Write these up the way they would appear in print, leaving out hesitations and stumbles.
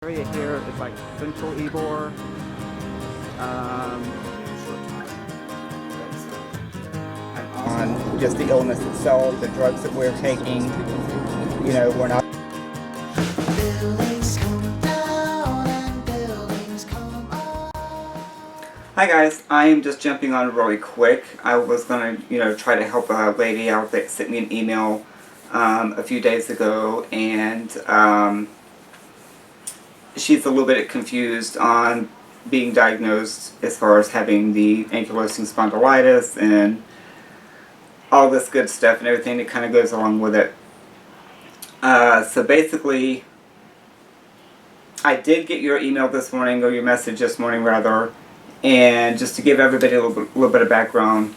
area here is like Central Ybor. Um, on just the illness itself, the drugs that we're taking, we're not. Hi guys, I am just jumping on really quick. I was gonna, try to help a lady out that sent me an email a few days ago, and she's a little bit confused on being diagnosed as far as having the ankylosing spondylitis and all this good stuff and everything that kind of goes along with it. So basically, I did get your email this morning, or your message this morning rather, and just to give everybody a little bit of background,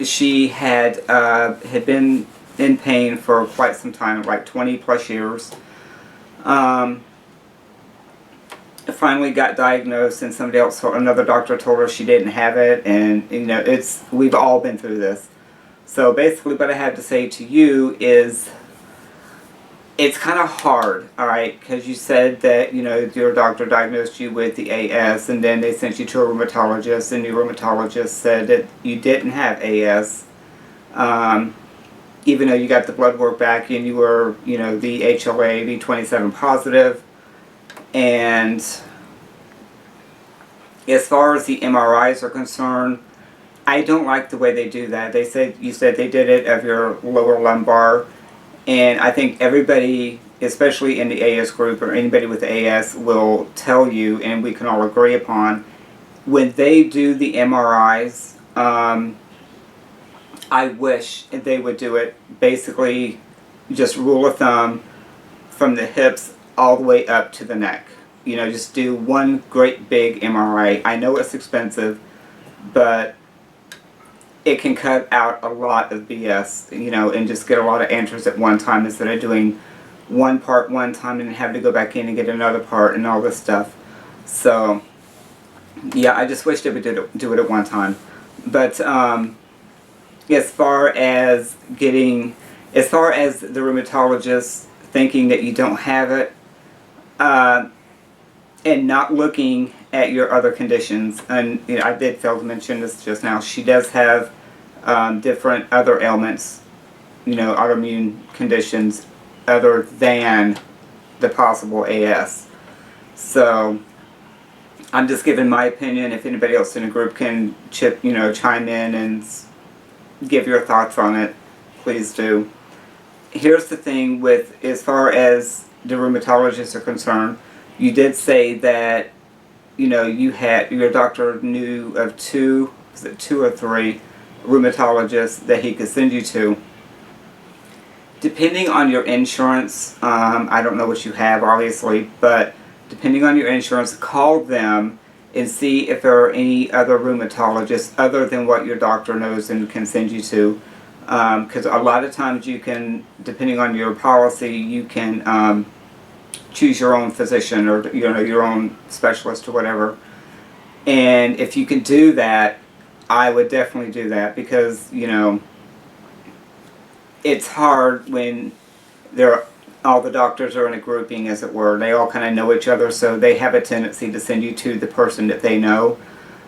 she had been in pain for quite some time, like 20 plus years. Finally got diagnosed, and another doctor told her she didn't have it, and we've all been through this. So basically what I have to say to you is it's kind of hard, alright, because you said that, your doctor diagnosed you with the AS, and then they sent you to a rheumatologist, and your rheumatologist said that you didn't have AS, even though you got the blood work back and you were, the HLA V27 positive. And as far as the MRIs are concerned, I don't like the way they do that. You said they did it of your lower lumbar, and I think everybody, especially in the AS group or anybody with AS, will tell you, and we can all agree upon, when they do the MRIs, I wish they would do it basically just rule of thumb from the hips all the way up to the neck. Just do one great big MRI. I know it's expensive, but it can cut out a lot of BS, and just get a lot of answers at one time instead of doing one part one time and then have to go back in and get another part and all this stuff. So, yeah, I just wish they would do it at one time. But as far as the rheumatologist thinking that you don't have it, and not looking at your other conditions, and I did fail to mention this just now, she does have different other ailments, autoimmune conditions other than the possible AS. So I'm just giving my opinion. If anybody else in the group can chime in and give your thoughts on it, please do. Here's the thing with, as far as the rheumatologists are concerned, you did say that, your doctor knew of two or three rheumatologists that he could send you to. Depending on your insurance, I don't know what you have obviously, but depending on your insurance, call them and see if there are any other rheumatologists other than what your doctor knows and can send you to. Because a lot of times you can, depending on your policy, you can choose your own physician or your own specialist or whatever. And if you can do that, I would definitely do that, because it's hard when all the doctors are in a grouping, as it were. They all kind of know each other, so they have a tendency to send you to the person that they know.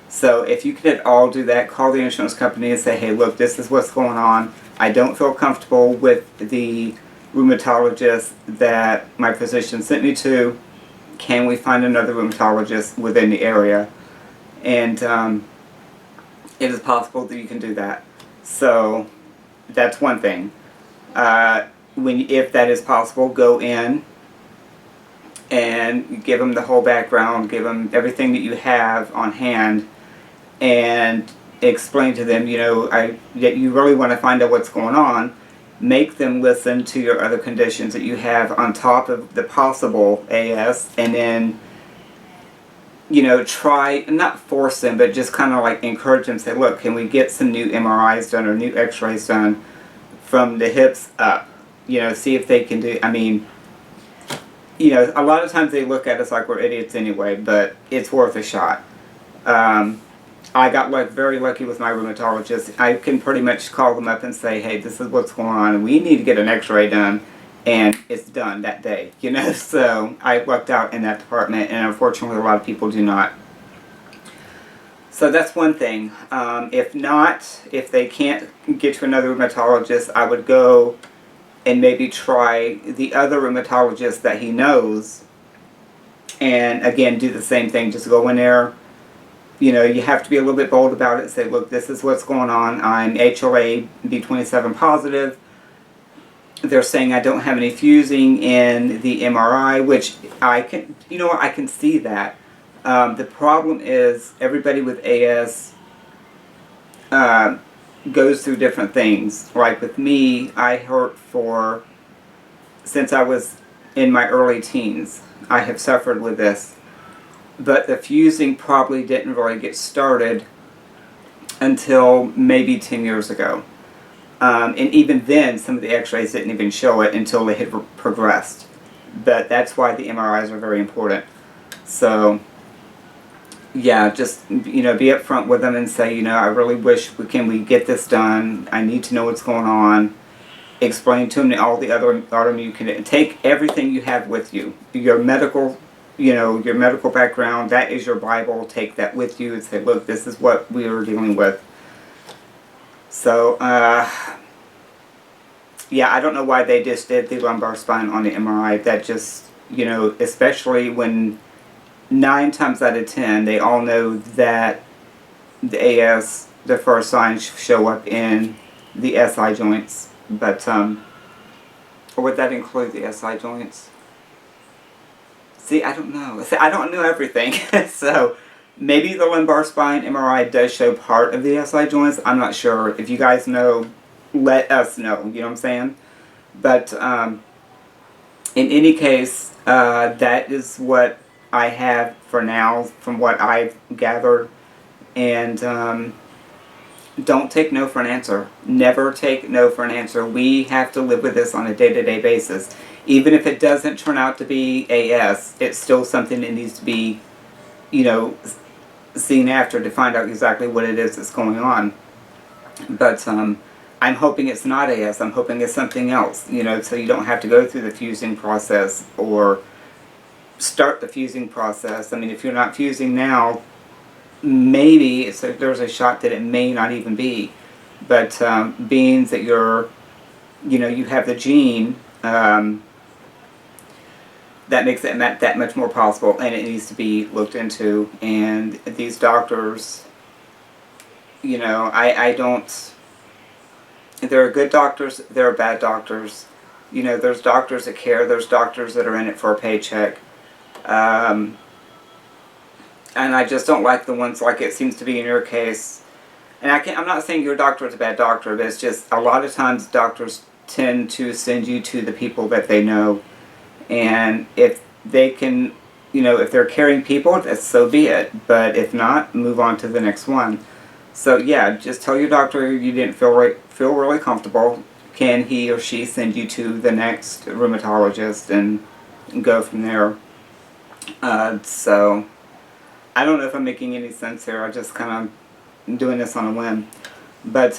So if you could all do that, call the insurance company and say, hey, look, this is what's going on. I don't feel comfortable with the rheumatologist that my physician sent me to. Can we find another rheumatologist within the area? And it is possible that you can do that. So that's one thing. If that is possible, go in and give them the whole background, give them everything that you have on hand, and explain to them, that you really want to find out what's going on. Make them listen to your other conditions that you have on top of the possible AS, and then, try, not force them, but just kind of like encourage them, say, look, can we get some new MRIs done or new x-rays done from the hips up? See if they can do, a lot of times they look at us like we're idiots anyway, but it's worth a shot. I got very lucky with my rheumatologist. I can pretty much call them up and say, hey, this is what's going on, and we need to get an x-ray done. and it's done that day, you know. So I lucked out in that department, and unfortunately a lot of people do not. So that's one thing. If not, if they can't get to another rheumatologist, I would go and maybe try the other rheumatologist that he knows, and again do the same thing. Just go in there. You know, you have to be a little bit bold about it and say, look, this is what's going on. I'm HLA B27 positive. They're saying I don't have any fusing in the MRI, which I can, you know, I can see that. The problem is everybody with AS goes through different things. Like with me, I hurt since I was in my early teens. I have suffered with this. But the fusing probably didn't really get started until maybe 10 years ago. And even then, some of the x-rays didn't even show it until they had progressed. But that's why the MRIs are very important. So, yeah, just, you know, be upfront with them and say, you know, I really wish we get this done. I need to know what's going on. Explain to them all the other autoimmune conditions. Take everything you have with you. Your medical, you know, your medical background, that is your Bible. Take that with you and say, look, this is what we are dealing with. So, yeah, I don't know why they just did the lumbar spine on the MRI. That just, you know, especially when 9 times out of 10, they all know that the AS, the first signs show up in the SI joints. But, or would that include the SI joints? See, I don't know. See, I don't know everything. So, maybe the lumbar spine MRI does show part of the SI joints. I'm not sure. If you guys know, let us know. You know what I'm saying? But, in any case, that is what I have for now, from what I've gathered. And, don't take no for an answer. Never take no for an answer. We have to live with this on a day-to-day basis. Even if it doesn't turn out to be AS, it's still something that needs to be, you know, seen after to find out exactly what it is that's going on. But I'm hoping it's not AS. I'm hoping it's something else, you know, so you don't have to go through the fusing process or start the fusing process. I mean, if you're not fusing now, maybe there's a shot that it may not even be. But being that you're, you know, you have the gene, that makes it that much more possible, and it needs to be looked into. And these doctors, you know, I don't, there are good doctors, there are bad doctors. You know, there's doctors that care, there's doctors that are in it for a paycheck. And I just don't like the ones like it seems to be in your case. And I'm not saying your doctor is a bad doctor, but it's just a lot of times doctors tend to send you to the people that they know. And if they can, you know, if they're caring people, so be it. But if not, move on to the next one. So yeah, just tell your doctor you didn't feel really comfortable. Can he or she send you to the next rheumatologist and go from there? So I don't know if I'm making any sense here. I just kind of doing this on a whim. But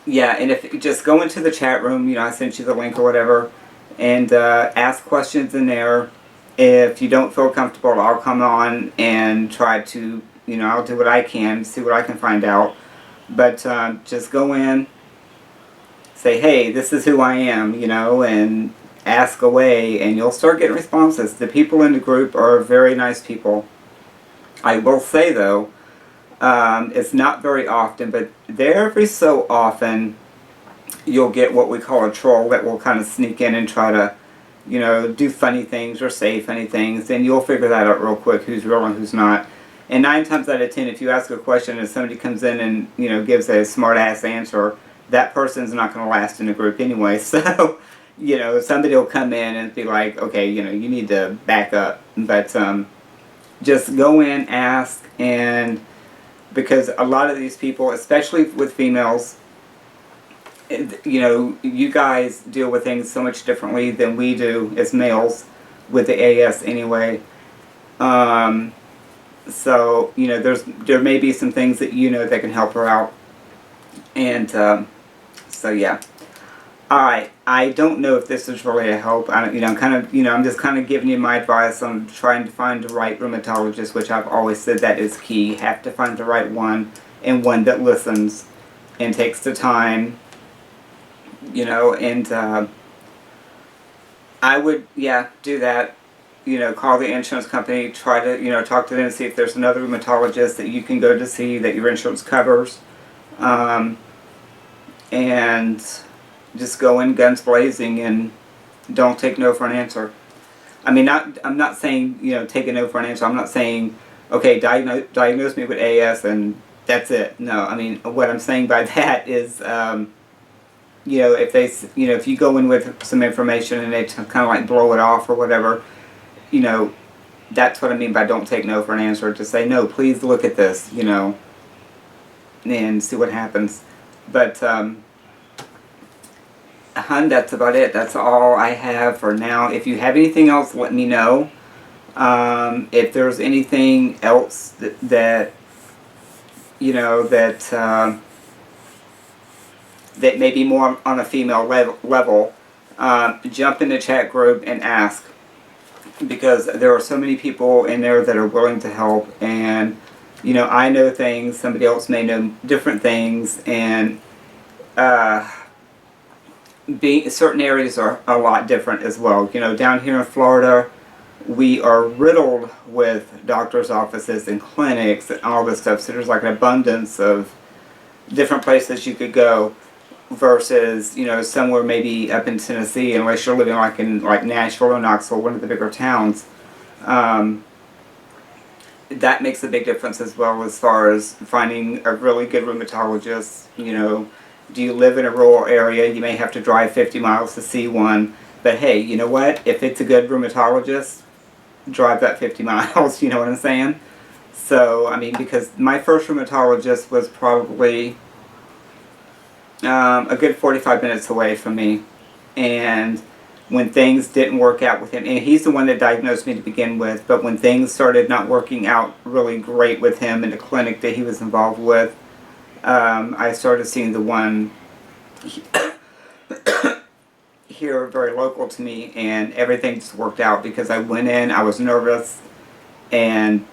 yeah, and if you just go into the chat room, you know, I sent you the link or whatever, and ask questions in there. If you don't feel comfortable, I'll come on and try to, you know, I'll do what I can, see what I can find out. But just go in, say, hey, this is who I am, you know, and ask away, and you'll start getting responses. The people in the group are very nice people. I will say, though, it's not very often, but every so often you'll get what we call a troll that will kind of sneak in and try to, you know, do funny things or say funny things, and you'll figure that out real quick, who's real and who's not. And 9 times out of 10, if you ask a question and somebody comes in and, you know, gives a smart-ass answer, that person's not going to last in the group anyway. So, you know, somebody will come in and be like, okay, you know, you need to back up. But just go in, ask, and because a lot of these people, especially with females, you know, you guys deal with things so much differently than we do as males with the AS anyway. So, you know, there may be some things that you know that can help her out. And so, yeah. Alright, I don't know if this is really a help. I'm just kind of giving you my advice on trying to find the right rheumatologist, which I've always said that is key. You have to find the right one, and one that listens and takes the time, and I would, yeah, do that. Call the insurance company, try to, talk to them and see if there's another rheumatologist that you can go to see that your insurance covers. Um, and just go in guns blazing and don't take no for an answer. I'm not saying, take a no for an answer. I'm not saying, okay, diagnose me with AS and that's it. No, what I'm saying by that is, if they, if you go in with some information and they kind of like blow it off or whatever, that's what I mean by don't take no for an answer. Just say, no, please look at this, and see what happens. But, that's about it. That's all I have for now. If you have anything else, let me know. If there's anything else that may be more on a female level, jump in the chat group and ask. Because there are so many people in there that are willing to help, and I know things, somebody else may know different things, and certain areas are a lot different as well. Down here in Florida, we are riddled with doctors' offices and clinics and all this stuff, so there's like an abundance of different places you could go, versus somewhere maybe up in Tennessee, unless you're living like in Nashville or Knoxville, one of the bigger towns. That makes a big difference as well, as far as finding a really good rheumatologist. Do you live in a rural area? You may have to drive 50 miles to see one, but hey, you know what? If it's a good rheumatologist, drive that 50 miles. You know what I'm saying? So because my first rheumatologist was probably a good 45 minutes away from me, and when things didn't work out with him, and he's the one that diagnosed me to begin with, but when things started not working out really great with him in the clinic that he was involved with, I started seeing the one here very local to me, and everything just worked out because I went in, I was nervous, and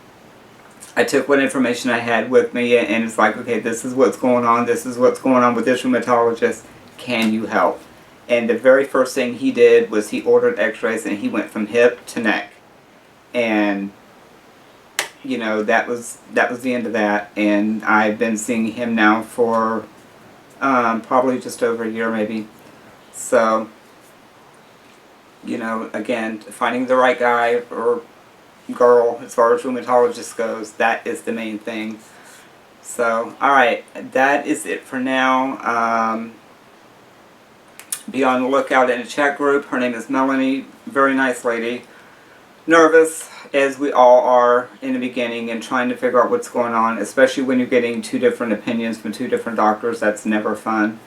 I took what information I had with me, and it's like, okay, this is what's going on, this is what's going on with this rheumatologist, can you help? And the very first thing he did was he ordered x-rays, and he went from hip to neck. And, that was the end of that. And I've been seeing him now for probably just over a year maybe. So, again, finding the right guy or girl as far as rheumatologist goes, that is the main thing. So, alright, that is it for now. Be on the lookout in the chat group. Her name is Melanie. Very nice lady. Nervous, as we all are in the beginning, and trying to figure out what's going on, especially when you're getting two different opinions from two different doctors. That's never fun.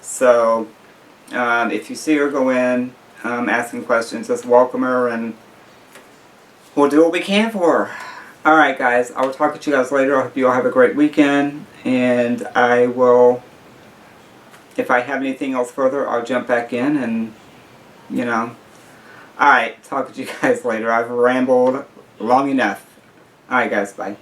So, if you see her go in, asking questions, just welcome her, and we'll do what we can for her. Alright guys, I will talk to you guys later. I hope you all have a great weekend, and I will, if I have anything else further, I'll jump back in and, Alright, talk to you guys later. I've rambled long enough. Alright guys, bye.